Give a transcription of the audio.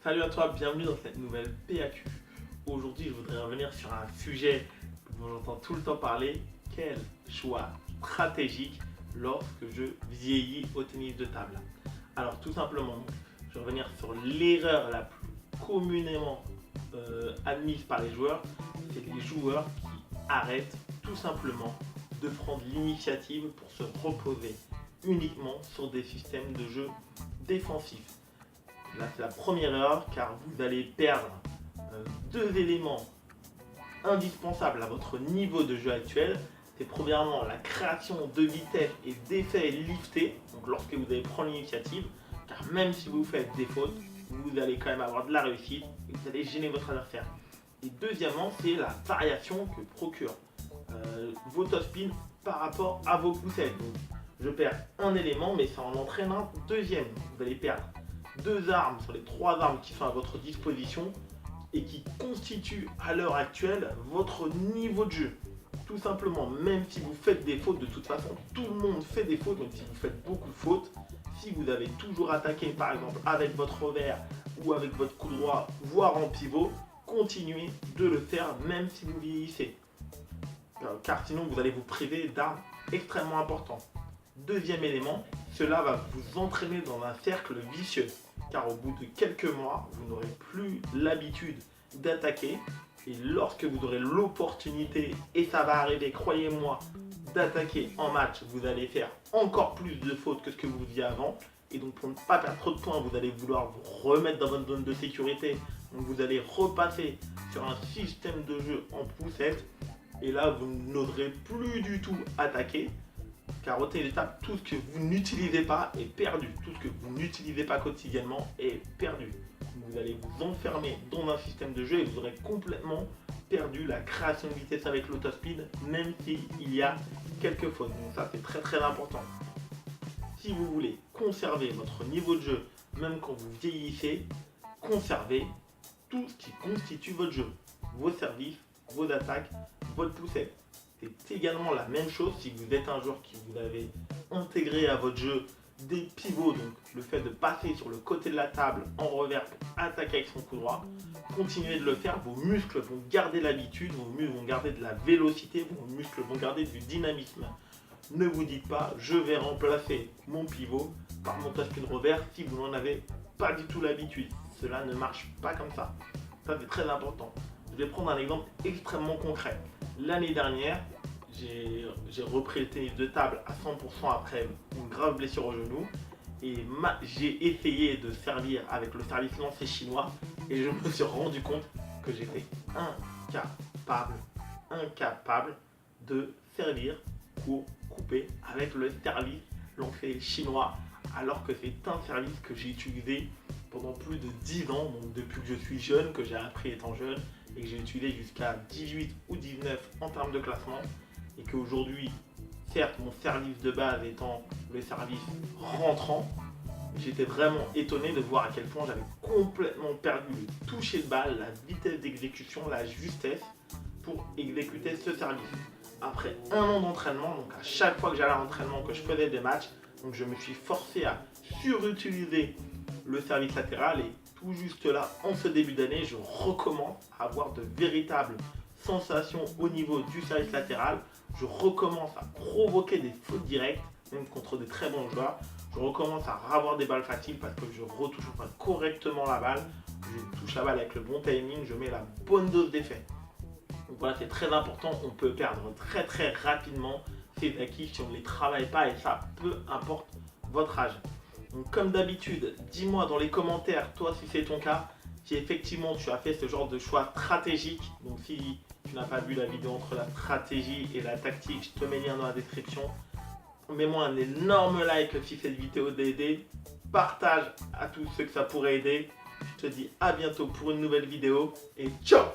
Salut à toi, bienvenue dans cette nouvelle PAQ. Aujourd'hui, je voudrais revenir sur un sujet dont j'entends tout le temps parler. Quel choix stratégique lorsque je vieillis au tennis de table? Alors, tout simplement, je vais revenir sur l'erreur la plus communément admise par les joueurs. C'est les joueurs qui arrêtent tout simplement de prendre l'initiative pour se reposer uniquement sur des systèmes de jeu défensifs. Là, c'est la première erreur car vous allez perdre deux éléments indispensables à votre niveau de jeu actuel. C'est premièrement la création de vitesse et d'effets liftés, donc lorsque vous allez prendre l'initiative, car même si vous faites des fautes, vous allez quand même avoir de la réussite et vous allez gêner votre adversaire. Et deuxièmement, c'est la variation que procure vos top-spin par rapport à vos poussettes. Donc, je perds un élément, mais ça en entraîne un deuxième. Vous allez perdre deux armes sur les trois armes qui sont à votre disposition et qui constituent à l'heure actuelle votre niveau de jeu. Tout simplement, même si vous faites des fautes, de toute façon, tout le monde fait des fautes, donc si vous faites beaucoup de fautes, si vous avez toujours attaqué par exemple avec votre revers ou avec votre coup droit, voire en pivot, continuez de le faire même si vous vieillissez. Car sinon vous allez vous priver d'armes extrêmement importantes. Deuxième élément, cela va vous entraîner dans un cercle vicieux, car au bout de quelques mois, vous n'aurez plus l'habitude d'attaquer, et lorsque vous aurez l'opportunité, et ça va arriver, croyez-moi, d'attaquer en match, vous allez faire encore plus de fautes que ce que vous faisiez avant, et donc pour ne pas perdre trop de points, vous allez vouloir vous remettre dans votre zone de sécurité, donc vous allez repasser sur un système de jeu en poussette, et là vous n'oserez plus du tout attaquer. Car au tennis de table, tout ce que vous n'utilisez pas est perdu. Tout ce que vous n'utilisez pas quotidiennement est perdu. Vous allez vous enfermer dans un système de jeu et vous aurez complètement perdu la création de vitesse avec l'autospeed, même s'il y a quelques fautes. Donc ça, c'est très très important. Si vous voulez conserver votre niveau de jeu, même quand vous vieillissez, conservez tout ce qui constitue votre jeu. Vos services, vos attaques, votre poussette. C'est également la même chose si vous êtes un joueur qui vous avez intégré à votre jeu des pivots, donc le fait de passer sur le côté de la table en revers pour attaquer avec son coup droit. Continuez de le faire, vos muscles vont garder l'habitude, vos muscles vont garder de la vélocité, vos muscles vont garder du dynamisme. Ne vous dites pas, je vais remplacer mon pivot par mon top-spin revers si vous n'en avez pas du tout l'habitude. Cela ne marche pas comme ça. Ça, c'est très important. Je vais prendre un exemple extrêmement concret. L'année dernière, j'ai repris le tennis de table à 100% après une grave blessure au genou et j'ai essayé de servir avec le service lancé chinois et je me suis rendu compte que j'étais incapable de servir ou couper avec le service lancé chinois, alors que c'est un service que j'ai utilisé pendant plus de 10 ans, donc depuis que je suis jeune, que j'ai appris étant jeune et que j'ai utilisé jusqu'à 18 ou 19 en termes de classement, et qu'aujourd'hui, certes, mon service de base étant le service rentrant, j'étais vraiment étonné de voir à quel point j'avais complètement perdu le toucher de balle, la vitesse d'exécution, la justesse pour exécuter ce service. Après un an d'entraînement, donc à chaque fois que j'allais à l'entraînement, que je faisais des matchs, donc je me suis forcé à surutiliser le service latéral et tout juste là, en ce début d'année, je recommence à avoir de véritables sensations au niveau du service latéral. Je recommence à provoquer des fautes directes, même contre des très bons joueurs. Je recommence à avoir des balles faciles parce que je retouche correctement la balle. Je touche la balle avec le bon timing, je mets la bonne dose d'effet. Donc voilà, c'est très important. On peut perdre très très rapidement ces acquis si on ne les travaille pas, et ça, peu importe votre âge. Donc comme d'habitude, dis-moi dans les commentaires, toi si c'est ton cas, si effectivement tu as fait ce genre de choix stratégique. Donc si tu n'as pas vu la vidéo entre la stratégie et la tactique, je te mets le lien dans la description. Mets-moi un énorme like si cette vidéo t'a aidé. Partage à tous ceux que ça pourrait aider. Je te dis à bientôt pour une nouvelle vidéo et ciao!